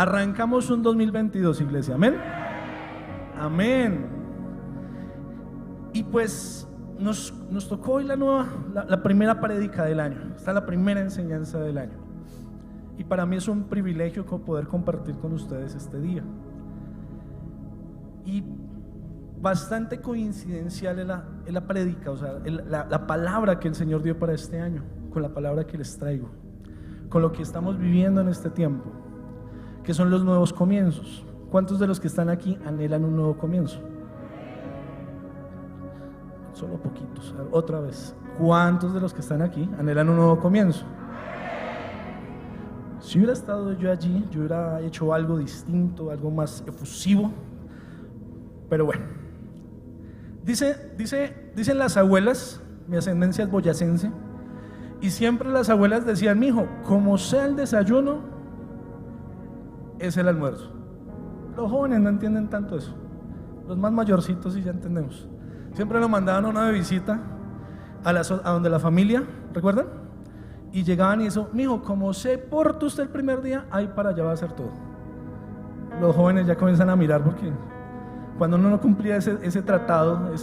Arrancamos un 2022, iglesia, amén. Amén. Y pues nos tocó hoy la primera prédica del año. Esta es la primera enseñanza del año. Y para mí es un privilegio poder compartir con ustedes este día. Y bastante coincidencial es la prédica, o sea, la palabra que el Señor dio para este año, con la palabra que les traigo, con lo que estamos viviendo en este tiempo, que son los nuevos comienzos. ¿Cuántos de los que están aquí anhelan un nuevo comienzo? Solo poquitos. Otra vez, ¿cuántos de los que están aquí anhelan un nuevo comienzo? Si hubiera estado yo allí, yo hubiera hecho algo distinto, algo más efusivo. Pero bueno, dicen las abuelas, mi ascendencia es boyacense, y siempre las abuelas decían: mijo, como sea el desayuno, es el almuerzo. Los jóvenes no entienden tanto eso, los más mayorcitos sí ya entendemos. Siempre lo mandaban a una de visita a donde la familia, ¿recuerdan? Y llegaban y eso: mijo, como se porta usted el primer día, ahí para allá va a ser todo. Los jóvenes ya comienzan a mirar porque cuando uno no cumplía ese tratado,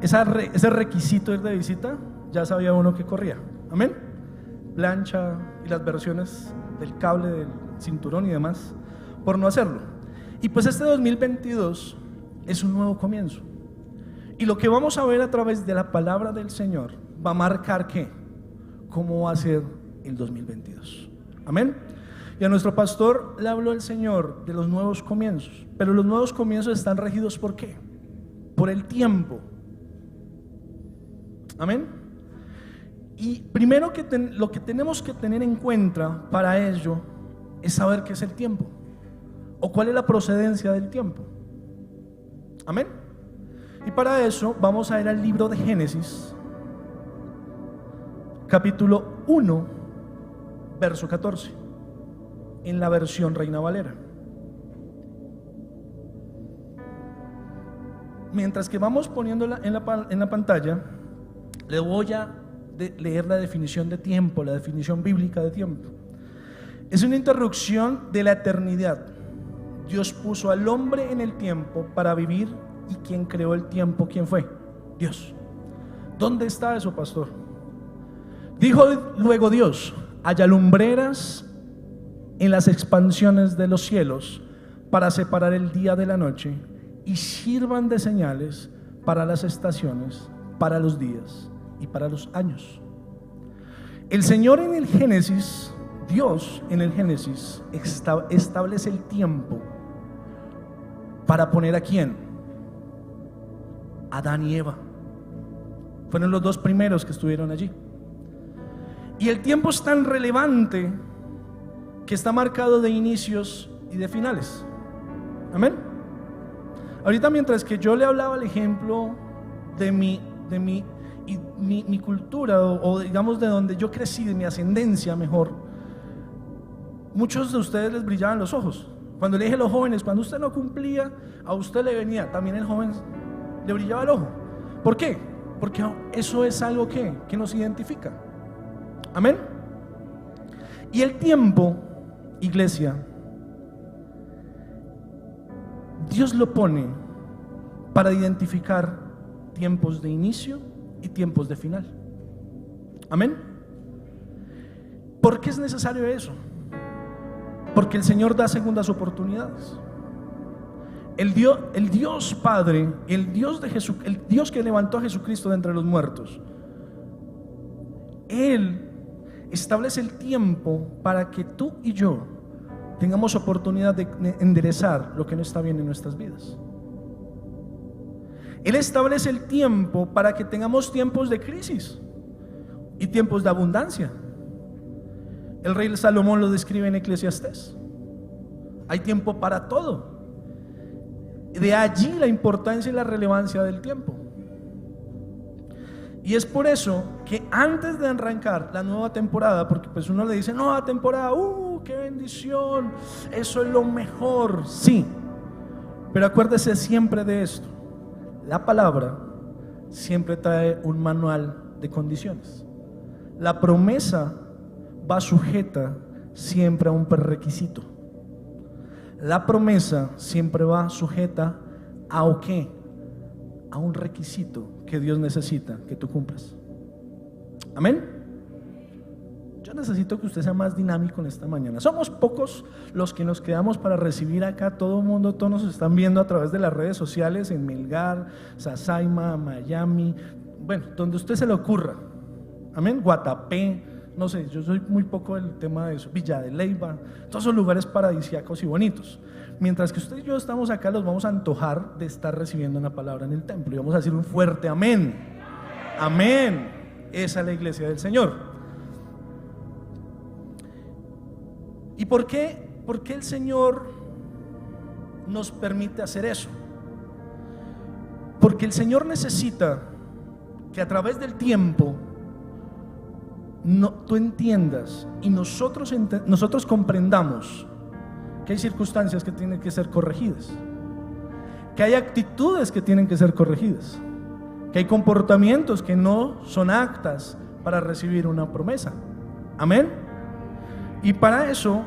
ese requisito de visita, ya sabía uno que corría. Amén. Plancha y las versiones del cable, del cinturón y demás, por no hacerlo. Y pues este 2022 es un nuevo comienzo. Y lo que vamos a ver a través de la palabra del Señor va a marcar ¿qué? Cómo va a ser el 2022. Amén. Y a nuestro pastor le habló el Señor de los nuevos comienzos. Pero los nuevos comienzos están regidos ¿por qué? Por el tiempo. Amén. Y primero lo que tenemos que tener en cuenta para ello es saber qué es el tiempo, o cuál es la procedencia del tiempo. Amén. Y para eso vamos a ir al libro de Génesis, capítulo 1, verso 14, en la versión Reina Valera. Mientras que vamos poniéndola en la pantalla, le voy a leer la definición de tiempo, la definición bíblica de tiempo. Es una interrupción de la eternidad. Dios puso al hombre en el tiempo para vivir, y quien creó el tiempo, ¿quién fue? Dios. ¿Dónde está eso, pastor? Dijo luego Dios: haya lumbreras en las expansiones de los cielos para separar el día de la noche, y sirvan de señales para las estaciones, para los días y para los años. El Señor en el Génesis, Dios en el Génesis establece el tiempo para poner ¿a quién? Adán y Eva. Fueron los dos primeros que estuvieron allí. Y el tiempo es tan relevante que está marcado de inicios y de finales. Amén. Ahorita, mientras que yo le hablaba el ejemplo de mi cultura, o digamos de donde yo crecí, de mi ascendencia mejor, muchos de ustedes les brillaban los ojos. Cuando le dije a los jóvenes, cuando usted no cumplía, a usted le venía, también el joven le brillaba el ojo. ¿Por qué? Porque eso es algo que nos identifica. Amén. Y el tiempo, iglesia, Dios lo pone para identificar tiempos de inicio y tiempos de final. Amén. ¿Por qué es necesario eso? Porque el Señor da segundas oportunidades. El Dios Padre, el Dios que levantó a Jesucristo de entre los muertos, Él establece el tiempo para que tú y yo tengamos oportunidad de enderezar lo que no está bien en nuestras vidas. Él establece el tiempo para que tengamos tiempos de crisis y tiempos de abundancia. El rey Salomón lo describe en Eclesiastés. Hay tiempo para todo. De allí la importancia y la relevancia del tiempo. Y es por eso que antes de arrancar la nueva temporada, porque pues uno le dice nueva temporada, qué bendición, eso es lo mejor, sí, pero acuérdese siempre de esto: la palabra siempre trae un manual de condiciones. La promesa va sujeta siempre a un prerequisito. La promesa siempre va sujeta a ¿o qué? A un requisito que Dios necesita que tú cumplas. Amén. Yo necesito que usted sea más dinámico en esta mañana. Somos pocos los que nos quedamos para recibir acá. Todo el mundo, todos nos están viendo a través de las redes sociales en Melgar, Sasaima, Miami, bueno, donde usted se le ocurra. Amén. Guatapé, no sé, yo soy muy poco del tema de eso. Villa de Leyva, todos esos lugares paradisíacos y bonitos. Mientras que usted y yo estamos acá, los vamos a antojar de estar recibiendo una palabra en el templo y vamos a decir un fuerte amén. Amén. Esa es la iglesia del Señor. ¿Y por qué el Señor nos permite hacer eso? Porque el Señor necesita que a través del tiempo tú entiendas y nosotros comprendamos que hay circunstancias que tienen que ser corregidas, que hay actitudes que tienen que ser corregidas, que hay comportamientos que no son aptas para recibir una promesa. Amén. Y para eso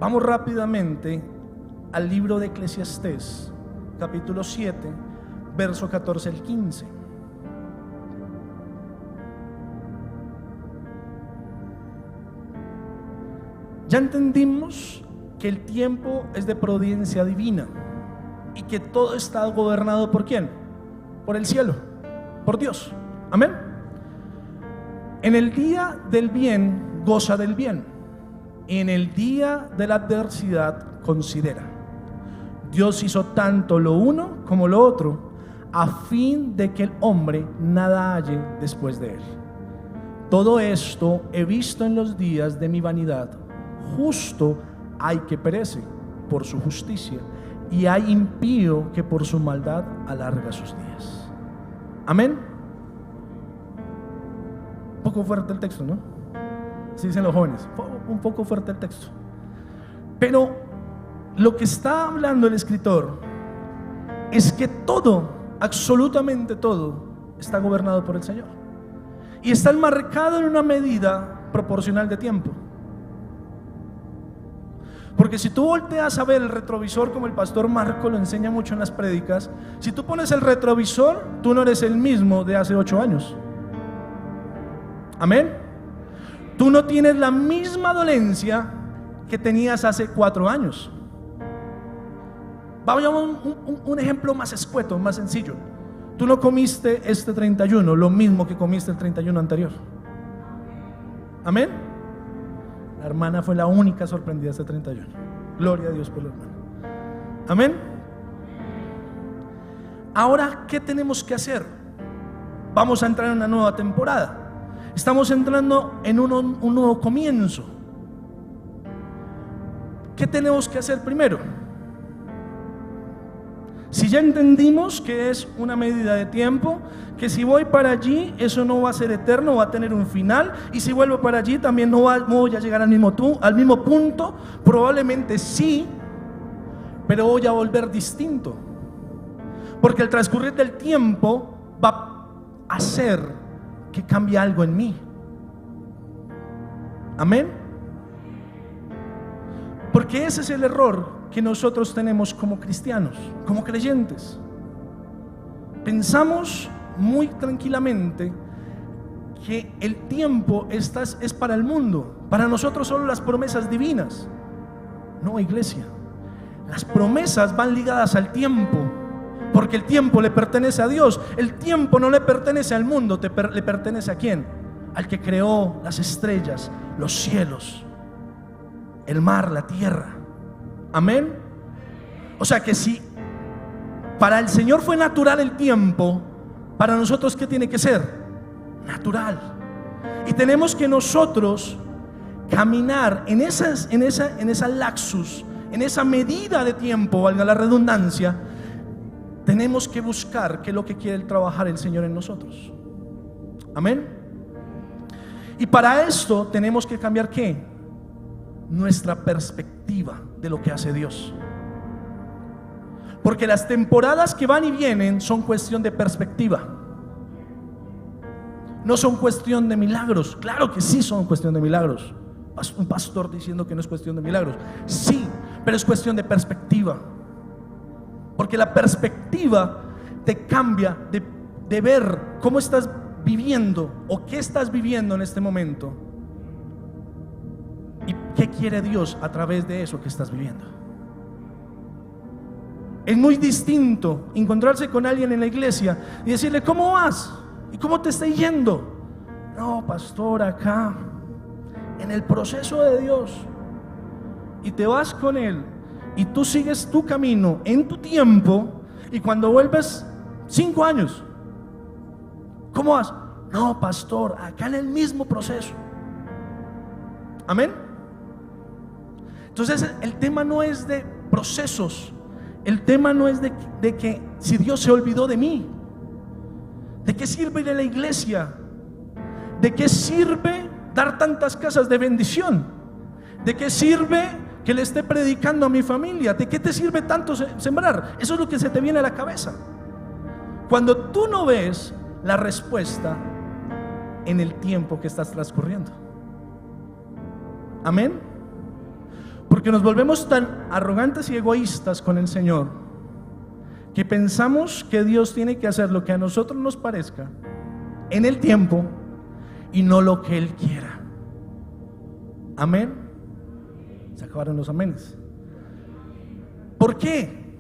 vamos rápidamente al libro de Eclesiastés, capítulo 7, verso 14 al 15. Ya entendimos que el tiempo es de providencia divina y que todo está gobernado ¿por quién? Por el cielo, por Dios. Amén. En el día del bien, goza del bien. En el día de la adversidad, considera. Dios hizo tanto lo uno como lo otro, a fin de que el hombre nada halle después de él. Todo esto he visto en los días de mi vanidad. Justo hay que perece por su justicia, y hay impío que por su maldad alarga sus días. Amén. Un poco fuerte el texto, ¿no? Así dicen los jóvenes, un poco fuerte el texto. Pero lo que está hablando el escritor es que todo, absolutamente todo, está gobernado por el Señor y está enmarcado en una medida proporcional de tiempo. Porque si tú volteas a ver el retrovisor, como el pastor Marco lo enseña mucho en las prédicas, si tú pones el retrovisor, tú no eres el mismo de hace 8 años. Amén. Tú no tienes la misma dolencia que tenías hace 4 años. Vamos a un ejemplo más escueto, más sencillo. Tú no comiste este 31 lo mismo que comiste el 31 anterior. Amén. La hermana fue la única sorprendida este 31. Gloria a Dios por la hermana. Amén. Ahora, ¿qué tenemos que hacer? Vamos a entrar en una nueva temporada. Estamos entrando en un nuevo comienzo. ¿Qué tenemos que hacer primero? Si ya entendimos que es una medida de tiempo, que si voy para allí, eso no va a ser eterno, va a tener un final, y si vuelvo para allí también no voy a llegar al mismo punto, probablemente sí, pero voy a volver distinto, porque el transcurrir del tiempo va a hacer que cambie algo en mí. Amén. Porque ese es el error que nosotros tenemos como cristianos, como creyentes. Pensamos muy tranquilamente que el tiempo es para el mundo, para nosotros solo las promesas divinas. No, iglesia, las promesas van ligadas al tiempo, porque el tiempo le pertenece a Dios. El tiempo no le pertenece al mundo, le pertenece ¿a quién? Al que creó las estrellas, los cielos, el mar, la tierra. Amén. O sea que si para el Señor fue natural el tiempo, para nosotros ¿qué tiene que ser? Natural. Y tenemos que nosotros caminar en esa lapsus, en esa medida de tiempo, valga la redundancia. Tenemos que buscar qué es lo que quiere trabajar el Señor en nosotros. Amén. Y para esto tenemos que cambiar ¿qué? Nuestra perspectiva de lo que hace Dios. Porque las temporadas que van y vienen son cuestión de perspectiva. No son cuestión de milagros. Claro que sí son cuestión de milagros. un pastor diciendo que no es cuestión de milagros. Sí, pero es cuestión de perspectiva. Porque la perspectiva te cambia de ver cómo estás viviendo o qué estás viviendo en este momento y qué quiere Dios a través de eso que estás viviendo. Es muy distinto encontrarse con alguien en la iglesia y decirle: ¿cómo vas? ¿Y cómo te está yendo? No, pastor, acá en el proceso de Dios. Y te vas con él y tú sigues tu camino en tu tiempo, y cuando vuelves 5 años, ¿cómo vas? No, pastor, acá en el mismo proceso. Amén. Entonces el tema no es de procesos. El tema no es de que si Dios se olvidó de mí. ¿De qué sirve ir a la iglesia? ¿De qué sirve dar tantas casas de bendición? ¿De qué sirve que le esté predicando a mi familia? ¿De qué te sirve tanto sembrar? Eso es lo que se te viene a la cabeza cuando tú no ves la respuesta en el tiempo que estás transcurriendo. Amén. Porque nos volvemos tan arrogantes y egoístas con el Señor que pensamos que Dios tiene que hacer lo que a nosotros nos parezca en el tiempo y no lo que Él quiera. Amén. Se acabaron los amenes. ¿Por qué?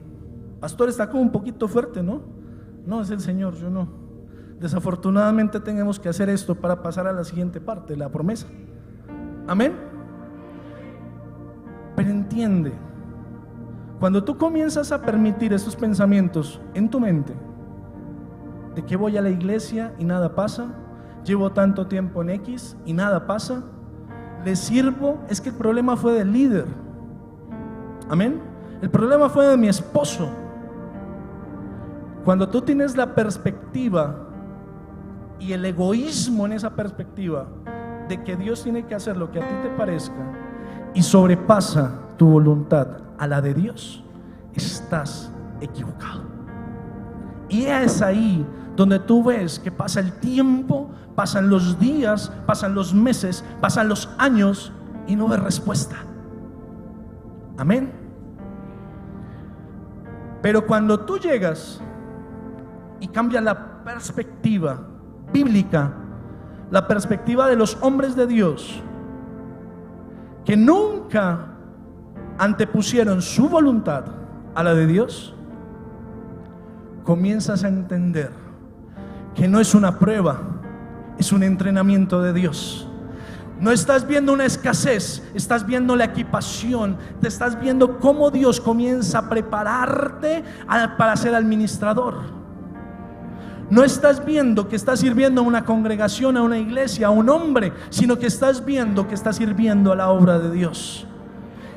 Pastor, está como un poquito fuerte, ¿no? No, es el Señor, yo no. Desafortunadamente tenemos que hacer esto para pasar a la siguiente parte, la promesa. Amén. Pero entiende, cuando tú comienzas a permitir esos pensamientos en tu mente, de que voy a la iglesia y nada pasa, llevo tanto tiempo en X y nada pasa, le sirvo, es que el problema fue del líder. Amén. El problema fue de mi esposo. Cuando tú tienes la perspectiva y el egoísmo en esa perspectiva de que Dios tiene que hacer lo que a ti te parezca y sobrepasa tu voluntad a la de Dios, estás equivocado. Y es ahí donde tú ves que pasa el tiempo, pasan los días, pasan los meses, pasan los años y no ves respuesta. Amén. Pero cuando tú llegas y cambias la perspectiva bíblica, la perspectiva de los hombres de Dios, que nunca antepusieron su voluntad a la de Dios, comienzas a entender que no es una prueba, es un entrenamiento de Dios. No estás viendo una escasez, estás viendo la equipación, te estás viendo cómo Dios comienza a prepararte para ser administrador. No estás viendo que estás sirviendo a una congregación, a una iglesia, a un hombre, sino que estás viendo que estás sirviendo a la obra de Dios.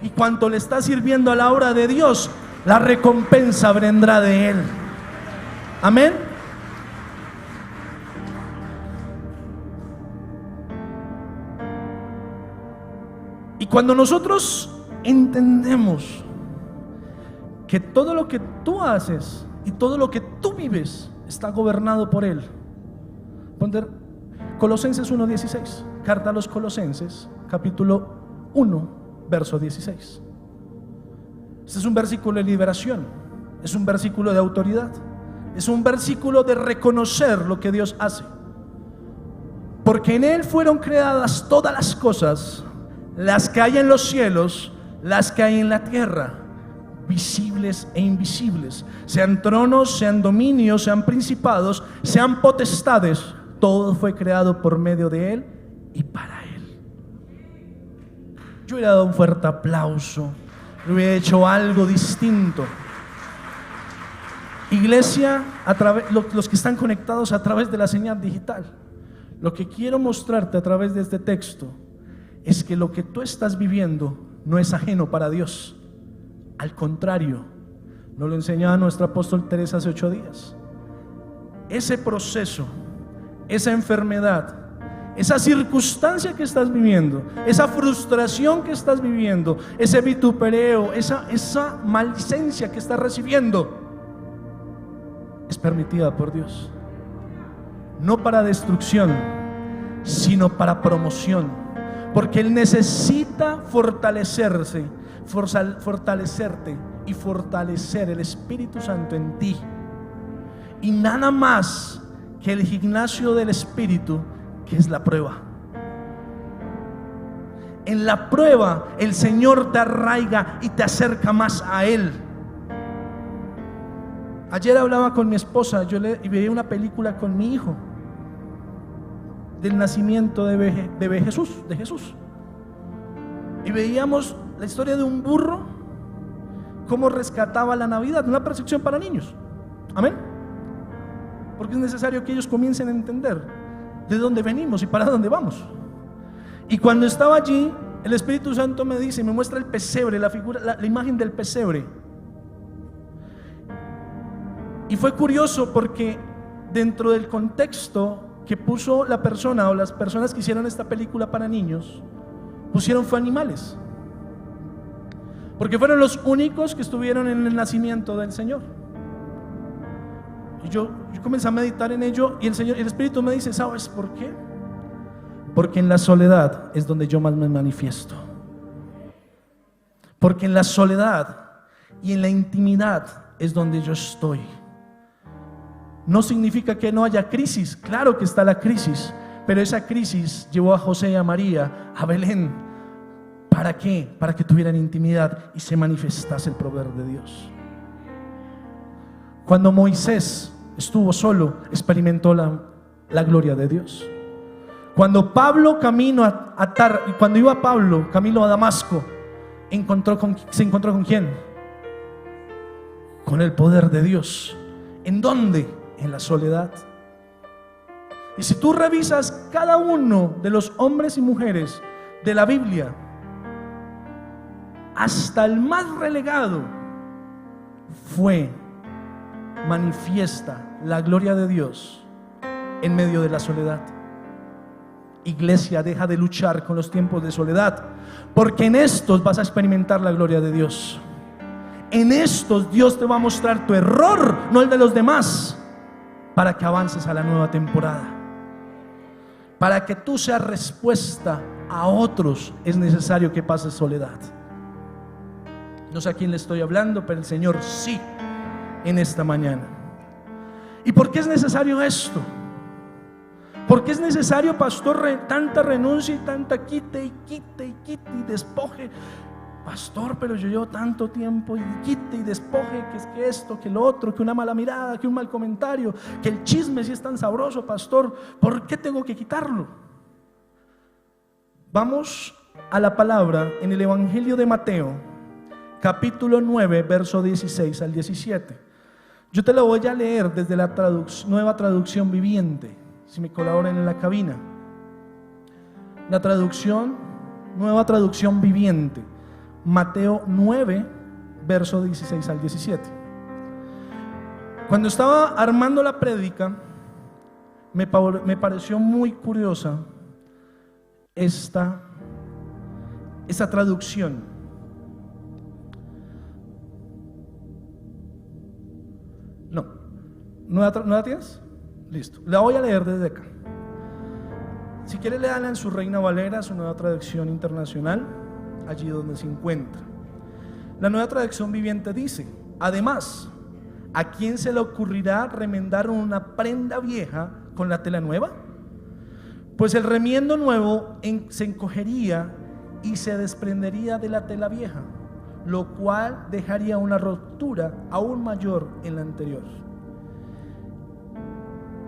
Y cuanto le estás sirviendo a la obra de Dios, la recompensa vendrá de Él. Amén. Y cuando nosotros entendemos que todo lo que tú haces y todo lo que tú vives está gobernado por Él. Ponte Colosenses 1:16, carta a los Colosenses, capítulo 1, verso 16. Este es un versículo de liberación, es un versículo de autoridad, es un versículo de reconocer lo que Dios hace. Porque en Él fueron creadas todas las cosas, las que hay en los cielos, las que hay en la tierra, visibles e invisibles, sean tronos, sean dominios, sean principados, sean potestades. Todo fue creado por medio de Él y para Él. Yo hubiera dado un fuerte aplauso, yo hubiera hecho algo distinto. Iglesia, los que están conectados a través de la señal digital, lo que quiero mostrarte a través de este texto es que lo que tú estás viviendo no es ajeno para Dios. Al contrario, nos lo enseñaba nuestro apóstol Teresa hace 8 días. Ese proceso, esa enfermedad, esa circunstancia que estás viviendo, esa frustración que estás viviendo, ese vitupereo, esa maldicencia que estás recibiendo, es permitida por Dios. No para destrucción, sino para promoción. Porque Él necesita fortalecerte y fortalecer el Espíritu Santo en ti. Y nada más que el gimnasio del Espíritu, que es la prueba. En la prueba el Señor te arraiga y te acerca más a Él. Ayer hablaba con mi esposa, y veía una película con mi hijo del nacimiento de Jesús. Y veíamos la historia de un burro, cómo rescataba la Navidad, una percepción para niños. Amén. Porque es necesario que ellos comiencen a entender de dónde venimos y para dónde vamos. Y cuando estaba allí, el Espíritu Santo me dice, me muestra el pesebre, la imagen del pesebre. Y fue curioso porque dentro del contexto que puso la persona o las personas que hicieron esta película para niños, pusieron fue animales, porque fueron los únicos que estuvieron en el nacimiento del Señor. Y yo comencé a meditar en ello, y el Espíritu me dice, ¿sabes por qué? Porque en la soledad es donde yo más me manifiesto. Porque en la soledad y en la intimidad es donde yo estoy. No significa que no haya crisis, claro que está la crisis, pero esa crisis llevó a José y a María a Belén. ¿Para qué? Para que tuvieran intimidad y se manifestase el poder de Dios. Cuando Moisés estuvo solo, experimentó la gloria de Dios. Cuando Pablo cuando iba Pablo camino a Damasco, se encontró con ¿quién? Con el poder de Dios. ¿En dónde? En la soledad. Y si tú revisas cada uno de los hombres y mujeres de la Biblia, hasta el más relegado, fue manifiesta la gloria de Dios en medio de la soledad. Iglesia, deja de luchar con los tiempos de soledad, porque en estos vas a experimentar la gloria de Dios. En estos Dios te va a mostrar tu error, no el de los demás, para que avances a la nueva temporada. Para que tú seas respuesta a otros, es necesario que pases soledad. No sé a quién le estoy hablando, pero el Señor sí, en esta mañana. ¿Y por qué es necesario esto? ¿Por qué es necesario, pastor, tanta renuncia y tanta quite y despoje? Pastor, pero yo llevo tanto tiempo y quite y despoje, que es que esto, que lo otro, que una mala mirada, que un mal comentario, que el chisme si es tan sabroso, pastor, ¿por qué tengo que quitarlo? Vamos a la palabra en el Evangelio de Mateo, capítulo 9, verso 16 al 17. Yo te lo voy a leer desde la nueva traducción viviente, si me colaboran en la cabina. La nueva traducción viviente, Mateo 9, verso 16 al 17. Cuando estaba armando la prédica, me pareció muy curiosa esta traducción. ¿No la tienes? Listo, la voy a leer desde acá. Si quiere, léala en su Reina Valera, su nueva traducción internacional, allí donde se encuentra. La nueva traducción viviente dice: además, ¿a quién se le ocurrirá remendar una prenda vieja con la tela nueva? Pues el remiendo nuevo se encogería y se desprendería de la tela vieja, lo cual dejaría una rotura aún mayor en la anterior.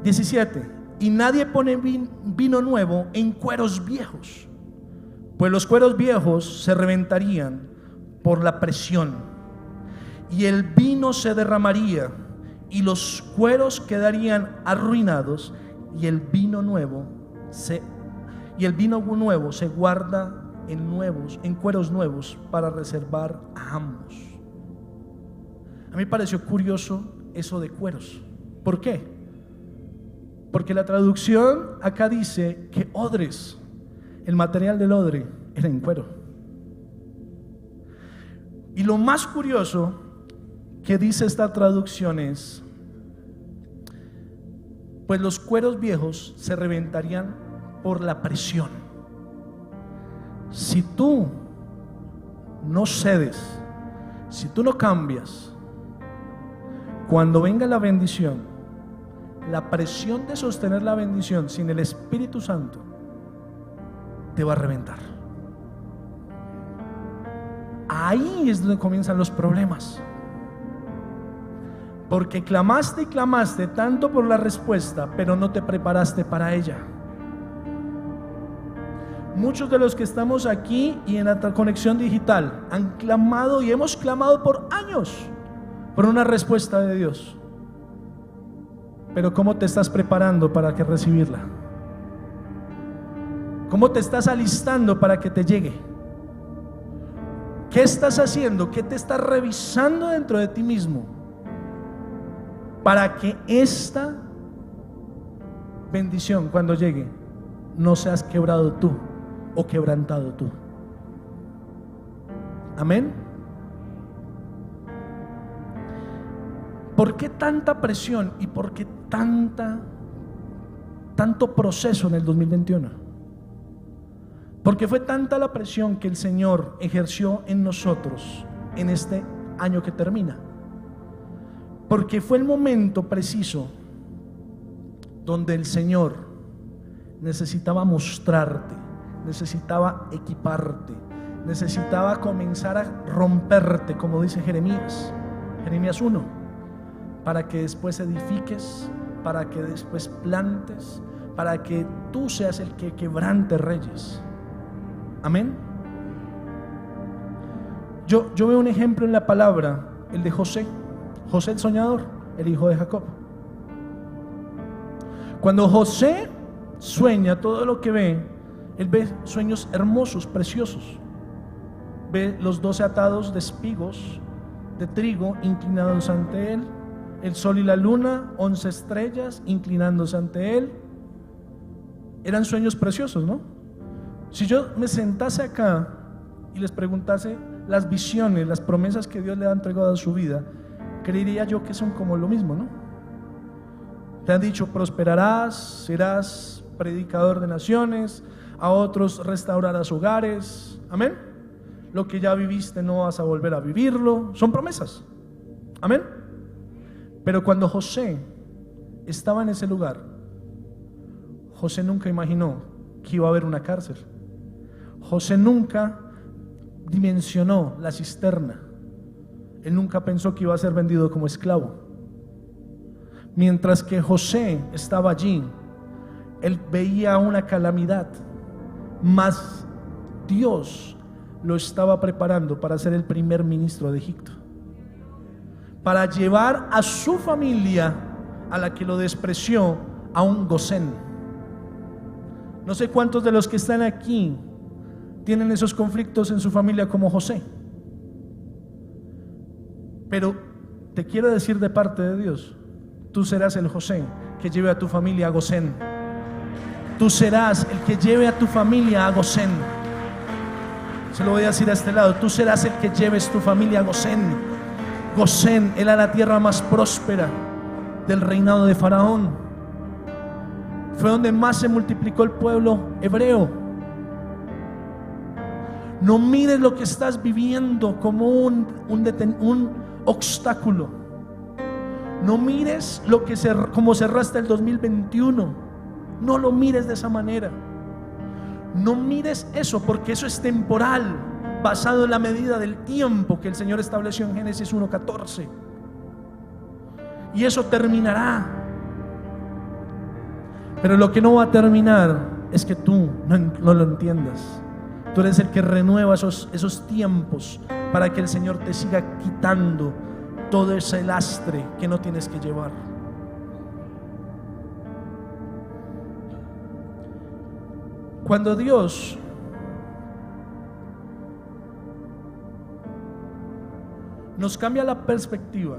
17. Y nadie pone vino nuevo en cueros viejos, pues los cueros viejos se reventarían por la presión, y el vino se derramaría, y los cueros quedarían arruinados, y el vino nuevo se guarda en cueros nuevos para reservar a ambos. A mí me pareció curioso eso de cueros. ¿Por qué? Porque la traducción acá dice que odres, el material del odre era en cuero. Y lo más curioso que dice esta traducción es: pues los cueros viejos se reventarían por la presión. Si tú no cedes, si tú no cambias, cuando venga la bendición, la presión de sostener la bendición sin el Espíritu Santo te va a reventar. Ahí es donde comienzan los problemas, porque clamaste y clamaste tanto por la respuesta, pero no te preparaste para ella. Muchos de los que estamos aquí y en la conexión digital han clamado y hemos clamado por años por una respuesta de Dios, pero ¿cómo te estás preparando para que recibirla? ¿Cómo te estás alistando para que te llegue? ¿Qué estás haciendo? ¿Qué te estás revisando dentro de ti mismo para que esta bendición, cuando llegue, no seas quebrado tú o quebrantado tú? Amén. ¿Por qué tanta presión y por qué tanto proceso en el 2021? Porque fue tanta la presión que el Señor ejerció en nosotros en este año que termina. Porque fue el momento preciso donde el Señor necesitaba mostrarte, necesitaba equiparte, necesitaba comenzar a romperte, como dice Jeremías 1, para que después edifiques, para que después plantes, para que tú seas el que quebrante reyes. Amén. Yo veo un ejemplo en la palabra, el de José el soñador, el hijo de Jacob. Cuando José sueña todo lo que ve, él ve sueños hermosos, preciosos. Ve los 12 atados de espigos de trigo inclinados ante él, el sol y la luna, 11 estrellas inclinándose ante él. Eran sueños preciosos, ¿no? Si yo me sentase acá y les preguntase las visiones, las promesas que Dios le ha entregado a su vida, creería yo que son como lo mismo, ¿no? Te han dicho: prosperarás, serás predicador de naciones, a otros restaurarás hogares. Amén. Lo que ya viviste no vas a volver a vivirlo. Son promesas. Amén. Pero cuando José estaba en ese lugar, José nunca imaginó que iba a haber una cárcel. José nunca dimensionó la cisterna. Él nunca pensó que iba a ser vendido como esclavo. Mientras que José estaba allí, él veía una calamidad, mas Dios lo estaba preparando para ser el primer ministro de Egipto, para llevar a su familia, a la que lo despreció, a un Gosén. No sé cuántos de los que están aquí tienen esos conflictos en su familia como José, pero te quiero decir de parte de Dios: tú serás el José que lleve a tu familia a Gosén. Tú serás el que lleve a tu familia a Gosén. Se lo voy a decir a este lado: tú serás el que lleves tu familia a Gosén. Gosén era la tierra más próspera del reinado de Faraón. Fue donde más se multiplicó el pueblo hebreo. No mires lo que estás viviendo como un obstáculo. No mires lo que como cerraste el 2021. No lo mires de esa manera. No mires eso, porque eso es temporal, basado en la medida del tiempo que el Señor estableció en Génesis 1:14. Y eso terminará. Pero lo que no va a terminar es que tú no lo entiendas. Tú eres el que renueva esos tiempos para que el Señor te siga quitando todo ese lastre que no tienes que llevar. Cuando Dios nos cambia la perspectiva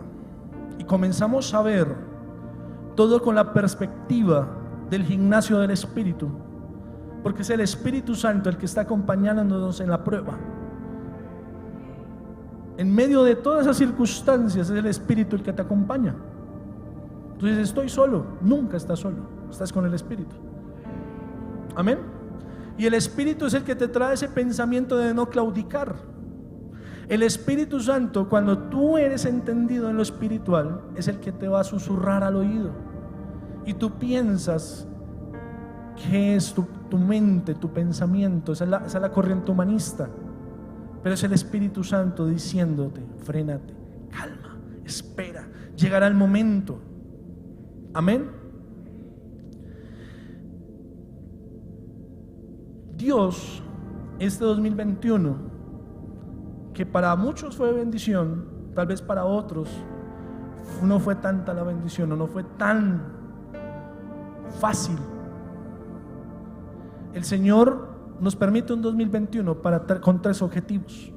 y comenzamos a ver todo con la perspectiva del gimnasio del Espíritu, porque es el Espíritu Santo el que está acompañándonos en la prueba. En medio de todas esas circunstancias es el Espíritu el que te acompaña. Tú dices: estoy solo. Nunca estás solo, estás con el Espíritu. Amén. Y el Espíritu es el que te trae ese pensamiento de no claudicar. El Espíritu Santo, cuando tú eres entendido en lo espiritual, es el que te va a susurrar al oído. Y tú piensas que es tu mente, tu pensamiento. Esa es la corriente humanista. Pero es el Espíritu Santo diciéndote: frénate, calma, espera, llegará el momento. Amén. Dios, este 2021, que para muchos fue bendición, tal vez para otros no fue tanta la bendición, o no fue tan fácil. El Señor nos permite un 2021 con 3 objetivos.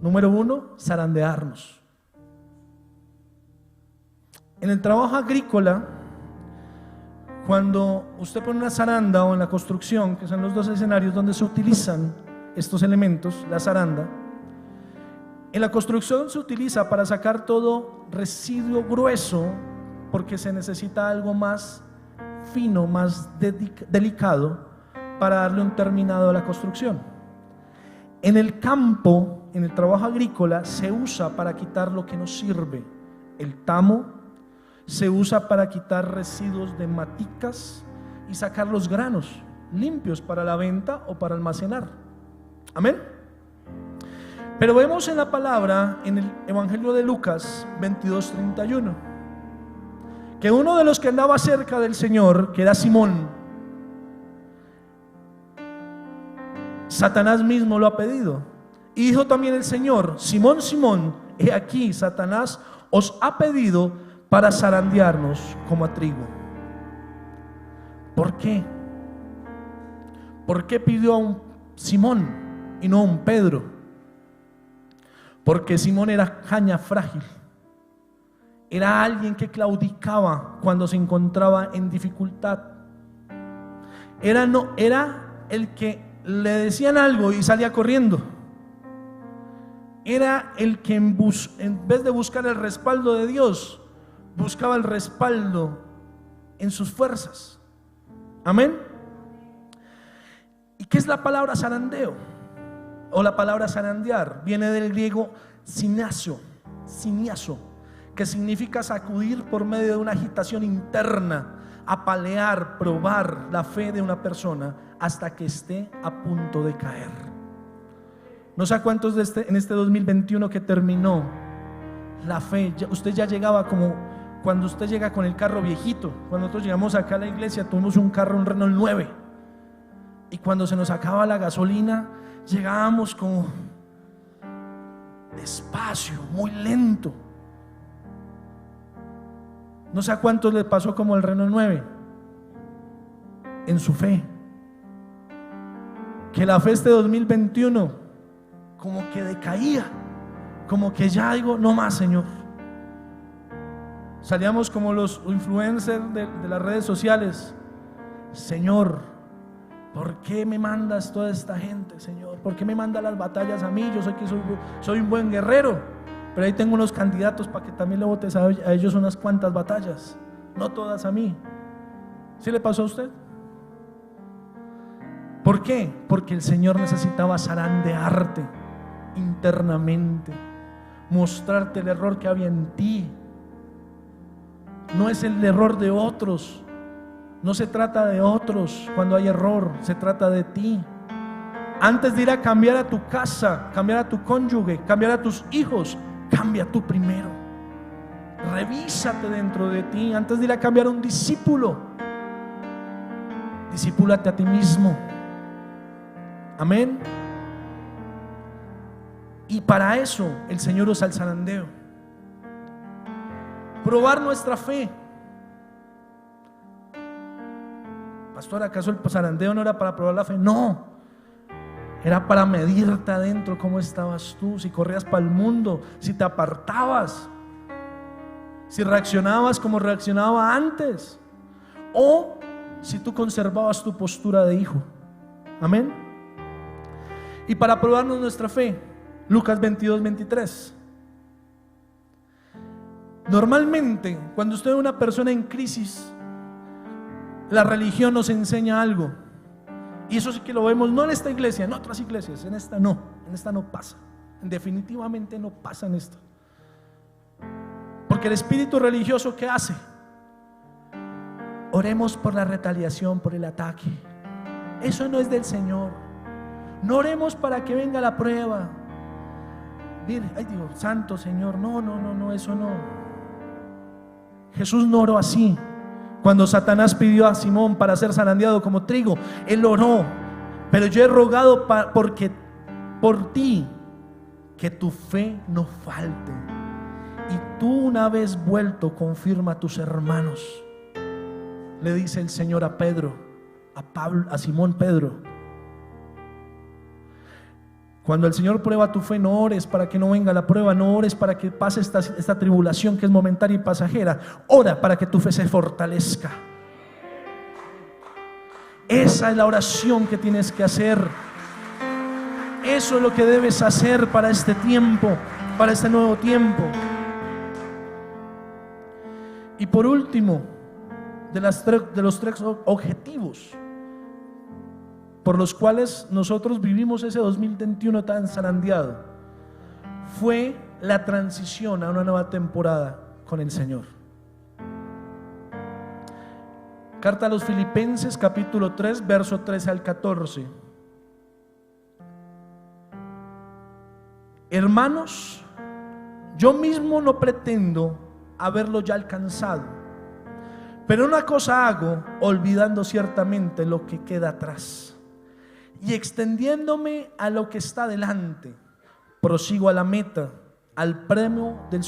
Número 1, zarandearnos. En el trabajo agrícola, cuando usted pone una zaranda, o en la construcción, que son los 2 escenarios donde se utilizan estos elementos, la zaranda, en la construcción se utiliza para sacar todo residuo grueso, porque se necesita algo más fino, más delicado, para darle un terminado a la construcción. En el campo, en el trabajo agrícola, se usa para quitar lo que no sirve. El tamo se usa para quitar residuos de maticas y sacar los granos limpios para la venta o para almacenar. Amén. Pero vemos en la palabra, en el Evangelio de Lucas 22:31, que uno de los que andaba cerca del Señor, que era Simón, Satanás mismo lo ha pedido. Y dijo también el Señor: Simón, Simón, he aquí, Satanás os ha pedido para zarandearnos como a trigo. ¿Por qué? ¿Por qué pidió a un Simón y no a un Pedro? Porque Simón era caña frágil. Era alguien que claudicaba cuando se encontraba en dificultad. Era el que le decían algo y salía corriendo. Era el que en vez de buscar el respaldo de Dios, buscaba el respaldo en sus fuerzas. Amén. ¿Y qué es la palabra zarandeo? O la palabra zarandear viene del griego siniazo, que significa sacudir por medio de una agitación interna, apalear, probar la fe de una persona hasta que esté a punto de caer. No sé a cuántos en este 2021 que terminó, la fe, usted ya llegaba como cuando usted llega con el carro viejito. Cuando nosotros llegamos acá a la iglesia, tuvimos un carro, un Renault 9, y cuando se nos acaba la gasolina, llegábamos como despacio, muy lento. No sé a cuántos le pasó como el Renault 9 en su fe, que la fe este 2021 como que decaía, como que ya digo, no más, Señor. Salíamos como los influencers de las redes sociales: Señor, ¿por qué me mandas toda esta gente, Señor? ¿Por qué me mandas las batallas a mí? Yo sé que soy un buen guerrero, pero ahí tengo unos candidatos para que también le votes a ellos unas cuantas batallas, no todas a mí. ¿Sí le pasó a usted? ¿Por qué? Porque el Señor necesitaba zarandearte internamente, mostrarte el error que había en ti. No es el error de otros, no se trata de otros cuando hay error, se trata de ti. Antes de ir a cambiar a tu casa, cambiar a tu cónyuge, cambiar a tus hijos, cambia tú primero. Revísate dentro de ti. Antes de ir a cambiar a un discípulo, discípulate a ti mismo. Amén. Y para eso el Señor usa el zarandeo. Probar nuestra fe. Pastor, ¿acaso el zarandeo no era para probar la fe? No, era para medirte adentro cómo estabas tú, si corrías para el mundo, si te apartabas, si reaccionabas como reaccionaba antes, o si tú conservabas tu postura de hijo. Amén. Y para probarnos nuestra fe, Lucas 22:23. Normalmente, cuando usted ve una persona en crisis, la religión nos enseña algo, Y eso sí que lo vemos no en esta iglesia, en otras iglesias, en esta no pasa. Definitivamente no pasa en esta. Porque el espíritu religioso, ¿qué hace? Oremos por la retaliación, por el ataque. Eso no es del Señor. No oremos para que venga la prueba. Mire, santo Señor, no, eso no. Jesús no oró así. Cuando Satanás pidió a Simón para ser zarandeado como trigo, él oró: pero yo he rogado por ti, que tu fe no falte, y tú, una vez vuelto, confirma a tus hermanos. Le dice el Señor a Pedro, a Simón Pedro. Cuando el Señor prueba tu fe, no ores para que no venga la prueba, no ores para que pase esta tribulación que es momentaria y pasajera. Ora para que tu fe se fortalezca. Esa es la oración que tienes que hacer. Eso es lo que debes hacer para este tiempo, para este nuevo tiempo. Y por último, de los tres objetivos por los cuales nosotros vivimos ese 2021 tan zarandeado, fue la transición a una nueva temporada con el Señor. Carta a los Filipenses, capítulo 3, verso 13 al 14. Hermanos, yo mismo no pretendo haberlo ya alcanzado, pero una cosa hago, olvidando ciertamente lo que queda atrás y extendiéndome a lo que está delante, prosigo a la meta, al premio del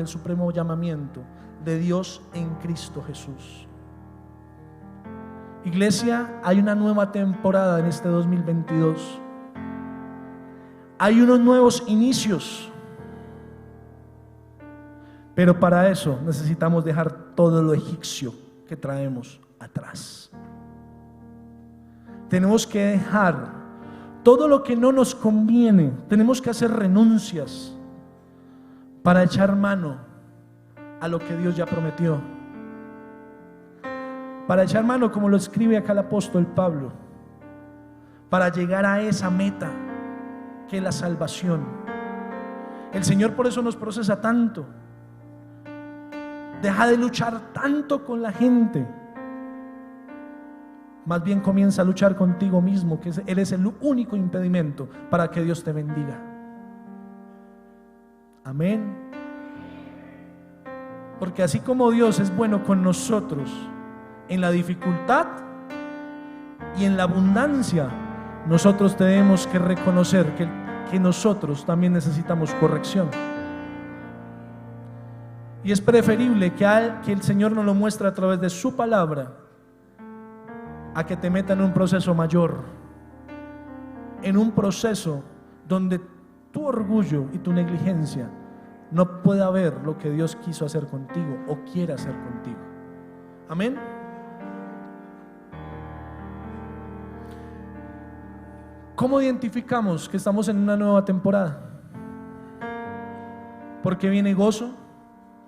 supremo llamamiento de Dios en Cristo Jesús. Iglesia, hay una nueva temporada en este 2022. Hay unos nuevos inicios, pero para eso necesitamos dejar todo lo egipcio que traemos atrás. Tenemos que dejar todo lo que no nos conviene. Tenemos que hacer renuncias para echar mano a lo que Dios ya prometió. Para echar mano, como lo escribe acá el apóstol Pablo, para llegar a esa meta que es la salvación. El Señor por eso nos procesa tanto. Deja de luchar tanto con la gente. Más bien comienza a luchar contigo mismo, que Él es el único impedimento para que Dios te bendiga. Amén. Porque así como Dios es bueno con nosotros en la dificultad y en la abundancia, nosotros tenemos que reconocer que nosotros también necesitamos corrección. Y es preferible que el Señor nos lo muestre a través de su palabra, a que te meta en un proceso mayor, en un proceso donde tu orgullo y tu negligencia no pueda ver lo que Dios quiso hacer contigo o quiere hacer contigo. Amén. ¿Cómo identificamos que estamos en una nueva temporada? Porque viene gozo,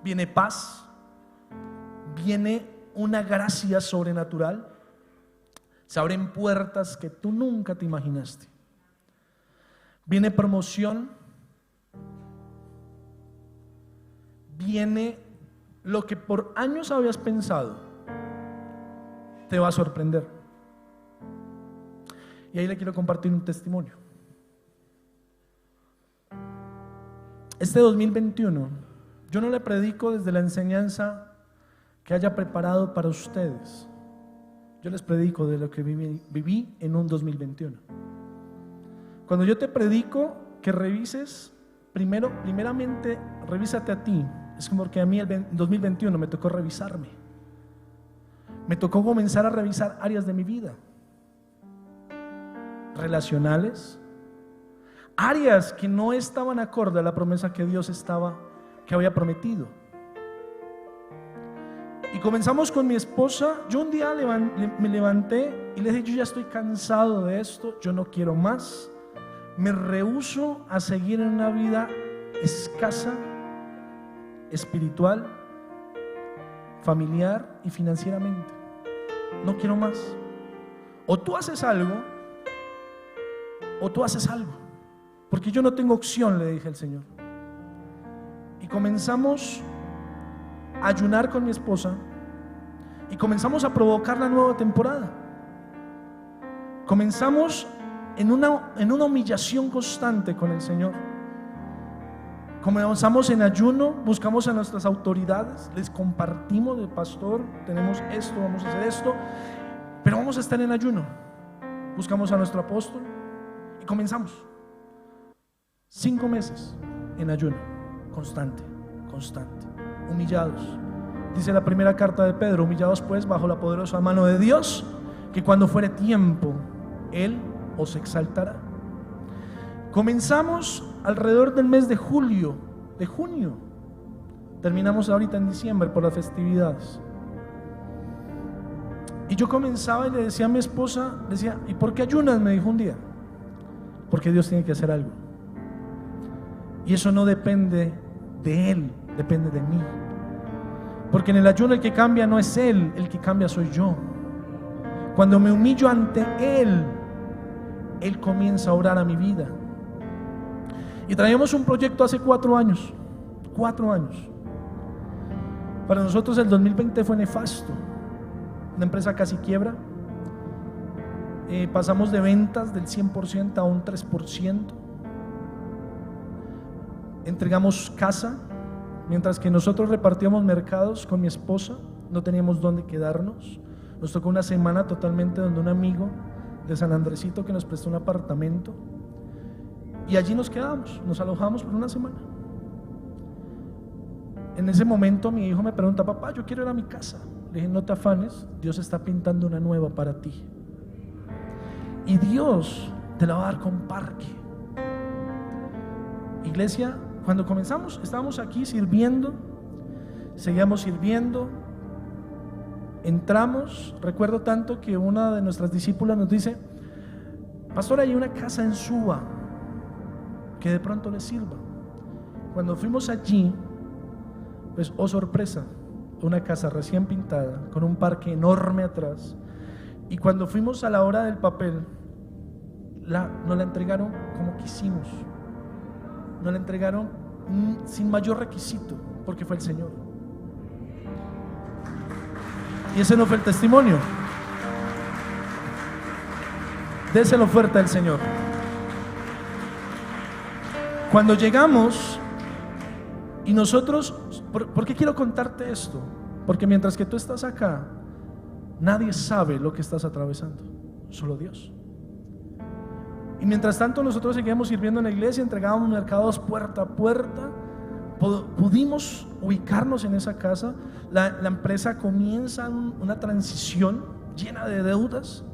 viene paz, viene una gracia sobrenatural. Se abren puertas que tú nunca te imaginaste. Viene promoción. Viene lo que por años habías pensado. Te va a sorprender. Y ahí le quiero compartir un testimonio. Este 2021, yo no le predico desde la enseñanza que haya preparado para ustedes. Yo les predico de lo que viví en un 2021. Cuando yo te predico que revises, primeramente revísate a ti. Es como que a mí el 2021 me tocó revisarme. Me tocó comenzar a revisar áreas de mi vida. Relacionales. Áreas que no estaban acorde a la promesa que Dios que había prometido. Y comenzamos con mi esposa. Yo un día me levanté y le dije: yo ya estoy cansado de esto, yo no quiero más. Me rehúso a seguir en una vida escasa, espiritual, familiar y financieramente. No quiero más. o tú haces algo o tú haces algo, porque yo no tengo opción, le dije al Señor. Y comenzamos a ayunar con mi esposa y comenzamos a provocar la nueva temporada. Comenzamos en una humillación constante con el Señor. Comenzamos en ayuno, buscamos a nuestras autoridades, les compartimos de pastor, tenemos esto, vamos a hacer esto, pero vamos a estar en ayuno. Buscamos a nuestro apóstol y comenzamos 5 meses en ayuno, constante, humillados. Dice la primera carta de Pedro: humillados pues bajo la poderosa mano de Dios, que cuando fuere tiempo Él os exaltará. Comenzamos alrededor del mes de junio. Terminamos ahorita en diciembre por las festividades. Y yo comenzaba y le decía a mi esposa, decía: ¿y por qué ayunas? Me dijo un día. Porque Dios tiene que hacer algo. Y eso no depende de Él, depende de mí. Porque en el ayuno el que cambia no es Él, el que cambia soy yo. Cuando me humillo ante Él, Él comienza a orar a mi vida. Y traíamos un proyecto hace 4 años. 4 años. Para nosotros el 2020 fue nefasto. Una empresa casi quiebra. Pasamos de ventas del 100% a un 3%. Entregamos casa. Mientras que nosotros repartíamos mercados con mi esposa, no teníamos dónde quedarnos. Nos tocó una semana totalmente donde un amigo de San Andresito que nos prestó un apartamento, y allí nos quedamos, nos alojamos por una semana. En ese momento mi hijo me pregunta: papá, yo quiero ir a mi casa. Le dije: no te afanes, Dios está pintando una nueva para ti, y Dios te la va a dar con parque. Iglesia, cuando comenzamos, estábamos aquí sirviendo, seguíamos sirviendo, entramos. Recuerdo tanto que una de nuestras discípulas nos dice: pastor, hay una casa en Suba que de pronto le sirva. Cuando fuimos allí, pues oh sorpresa, una casa recién pintada, con un parque enorme atrás. Y cuando fuimos a la hora del papel, nos la entregaron como quisimos. Nos la entregaron sin mayor requisito, porque fue el Señor. Y ese no fue el testimonio. Déselo fuerte al Señor. Cuando llegamos y nosotros, ¿por qué quiero contarte esto? Porque mientras que tú estás acá, nadie sabe lo que estás atravesando, solo Dios. Y mientras tanto nosotros seguíamos sirviendo en la iglesia, entregábamos mercados puerta a puerta. Pudimos ubicarnos en esa casa. La empresa comienza una transición llena de deudas.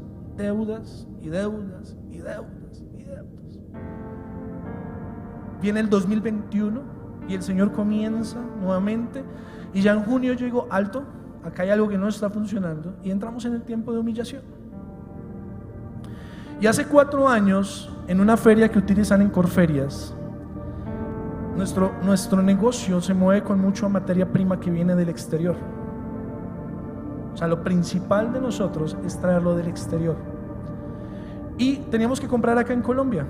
Viene el 2021 y el Señor comienza nuevamente, y ya en junio yo digo: alto, acá hay algo que no está funcionando, y entramos en el tiempo de humillación. Y hace 4 años, en una feria que utilizan en Corferias, nuestro negocio se mueve con mucha materia prima que viene del exterior. O sea, lo principal de nosotros es traerlo del exterior. Y teníamos que comprar acá en Colombia.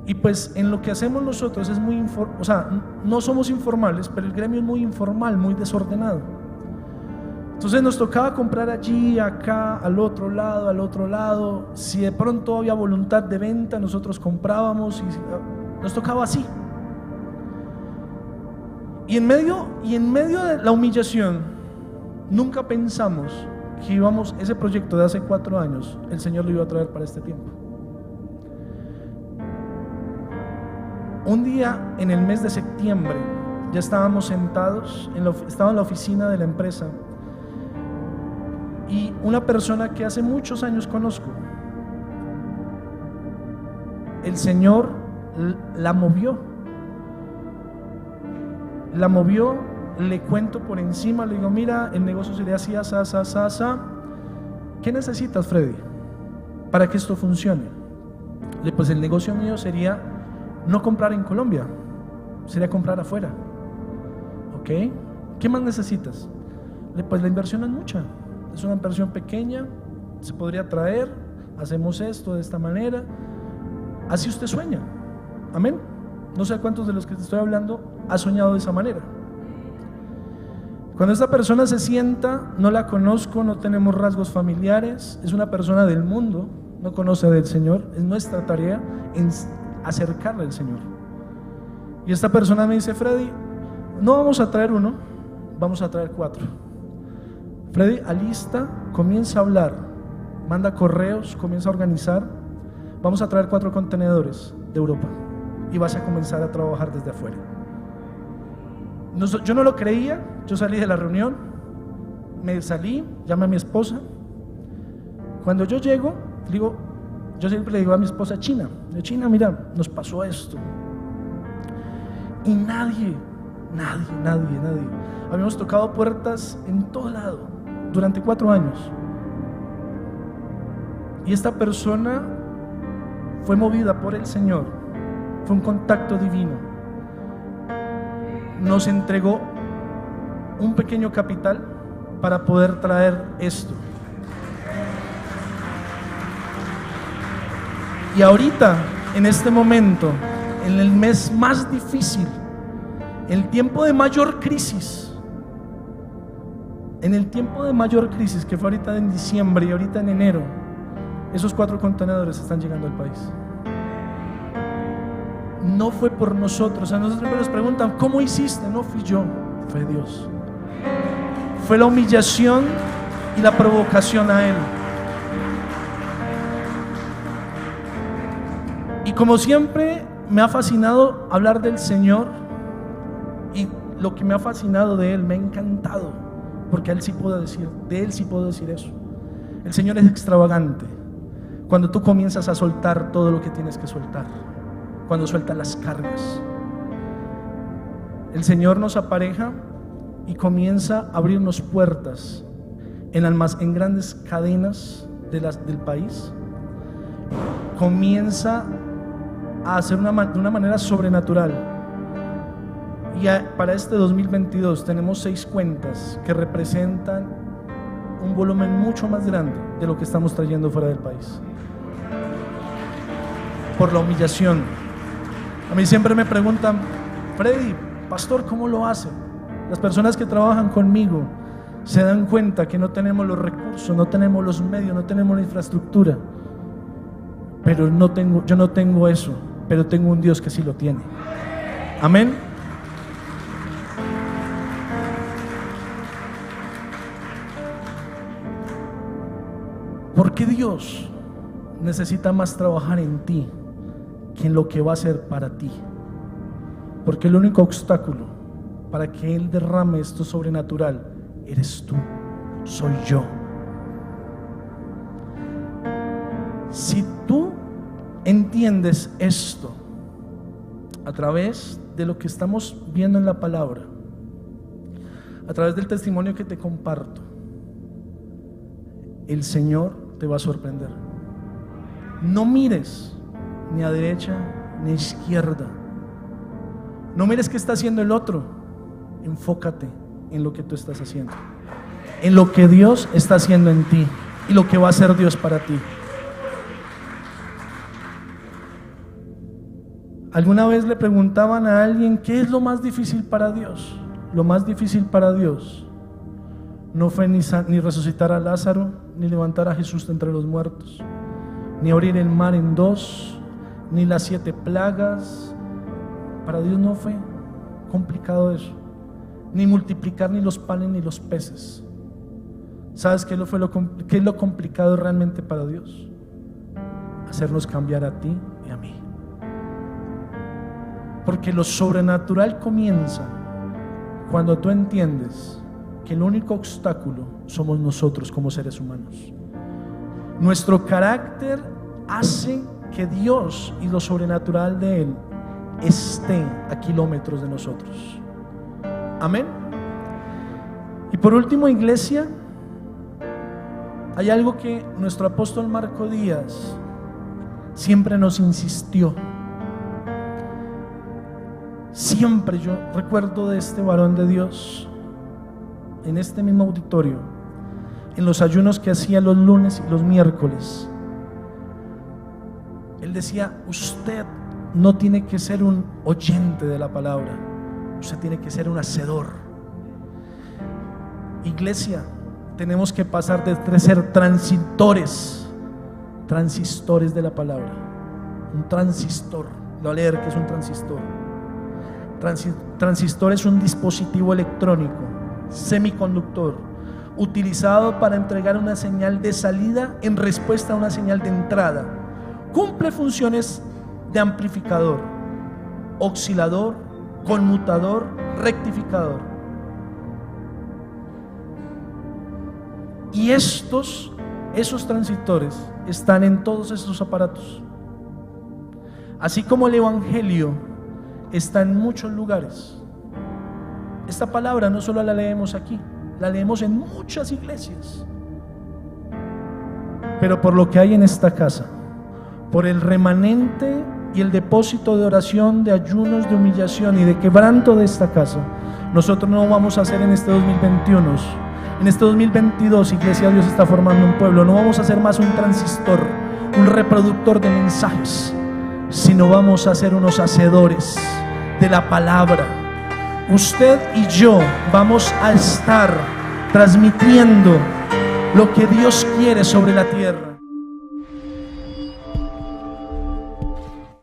Y pues en lo que hacemos nosotros es muy o sea, no somos informales, pero el gremio es muy informal, muy desordenado. Entonces nos tocaba comprar allí, acá, al otro lado. Si de pronto había voluntad de venta, nosotros comprábamos, y nos tocaba así. Y en medio de la humillación, nunca pensamos que ese proyecto de hace 4 años, el Señor lo iba a traer para este tiempo. Un día en el mes de septiembre, ya estábamos sentados, estaba en la oficina de la empresa, y una persona que hace muchos años conozco, el Señor la movió, le cuento por encima, le digo: mira, el negocio sería así, asá. ¿Qué necesitas, Freddy, para que esto funcione? Pues el negocio mío sería no comprar en Colombia, sería comprar afuera. ¿Ok? ¿Qué más necesitas? Pues la inversión es mucha, es una inversión pequeña, se podría traer, hacemos esto de esta manera. Así usted sueña. Amén. No sé cuántos de los que te estoy hablando ha soñado de esa manera. Cuando esta persona se sienta, no la conozco, no tenemos rasgos familiares, es una persona del mundo, no conoce del Señor. Es nuestra tarea en acercarle al Señor. Y esta persona me dice: Freddy, no vamos a traer uno, vamos a traer 4. Freddy alista, comienza a hablar, manda correos, comienza a organizar. Vamos a traer 4 contenedores de Europa y vas a comenzar a trabajar desde afuera. Yo no lo creía. Yo salí de la reunión, me salí, llamé a mi esposa. Cuando yo llego, digo, yo siempre le digo a mi esposa: China, mira, nos pasó esto. Y nadie, habíamos tocado puertas en todo lado durante 4 años. Y esta persona fue movida por el Señor, fue un contacto divino. Nos entregó un pequeño capital para poder traer esto. Y ahorita, en este momento, en el mes más difícil, el tiempo de mayor crisis, que fue ahorita en diciembre y ahorita en enero, esos 4 contenedores están llegando al país. No fue por nosotros. A nosotros siempre nos preguntan: ¿cómo hiciste? No fui yo, fue Dios. Fue la humillación y la provocación a Él. Y como siempre me ha fascinado hablar del Señor, y lo que me ha fascinado de Él, me ha encantado, porque de Él sí puedo decir eso. El Señor es extravagante. Cuando tú comienzas a soltar todo lo que tienes que soltar, cuando sueltas las cargas, el Señor nos apareja y comienza a abrirnos puertas en grandes cadenas del país. Comienza a hacer de una manera sobrenatural. Y para este 2022 tenemos 6 cuentas que representan un volumen mucho más grande de lo que estamos trayendo fuera del país, por la humillación. A mí siempre me preguntan: Freddy, pastor, ¿cómo lo hace? Las personas que trabajan conmigo se dan cuenta que no tenemos los recursos, no tenemos los medios, no tenemos la infraestructura. Pero yo no tengo eso, pero tengo un Dios que sí lo tiene. Amén. ¿Por qué Dios necesita más trabajar en ti que en lo que va a hacer para ti? Porque el único obstáculo para que Él derrame esto sobrenatural eres tú, soy yo. Si tú entiendes esto a través de lo que estamos viendo en la palabra, a través del testimonio que te comparto, el Señor te va a sorprender. No mires ni a derecha ni a izquierda. No mires qué está haciendo el otro. Enfócate en lo que tú estás haciendo, en lo que Dios está haciendo en ti y lo que va a hacer Dios para ti. ¿Alguna vez le preguntaban a alguien qué es lo más difícil para Dios? Lo más difícil para Dios no fue ni resucitar a Lázaro, ni levantar a Jesús de entre los muertos, ni abrir el mar en 2, ni las 7 plagas. Para Dios no fue complicado eso, ni multiplicar ni los panes ni los peces. ¿Sabes qué es lo complicado realmente para Dios? Hacernos cambiar a ti y a mí. Porque lo sobrenatural comienza cuando tú entiendes que el único obstáculo somos nosotros como seres humanos. Nuestro carácter hace que Dios y lo sobrenatural de Él esté a kilómetros de nosotros. Amén. Y por último, iglesia, hay algo que nuestro apóstol Marco Díaz siempre nos insistió. Siempre yo recuerdo de este varón de Dios en este mismo auditorio en los ayunos que hacía los lunes y los miércoles, él decía: usted no tiene que ser un oyente de la palabra, usted tiene que ser un hacedor. Iglesia, tenemos que pasar de ser transistores de la palabra. Un transistor, lo voy a leer que es un transistor. Transistor es un dispositivo electrónico semiconductor utilizado para entregar una señal de salida en respuesta a una señal de entrada. Cumple funciones de amplificador, oscilador, conmutador, rectificador. Y esos transistores están en todos estos aparatos. Así como el evangelio está en muchos lugares. Esta palabra no solo la leemos aquí, la leemos en muchas iglesias. Pero por lo que hay en esta casa, por el remanente y el depósito de oración, de ayunos, de humillación y de quebranto de esta casa, nosotros no vamos a hacer en este 2021. En este 2022, Iglesia Dios está formando un pueblo. No vamos a ser más un transistor, un reproductor de mensajes, sino vamos a ser unos hacedores de la palabra. Usted y yo vamos a estar transmitiendo lo que Dios quiere sobre la tierra.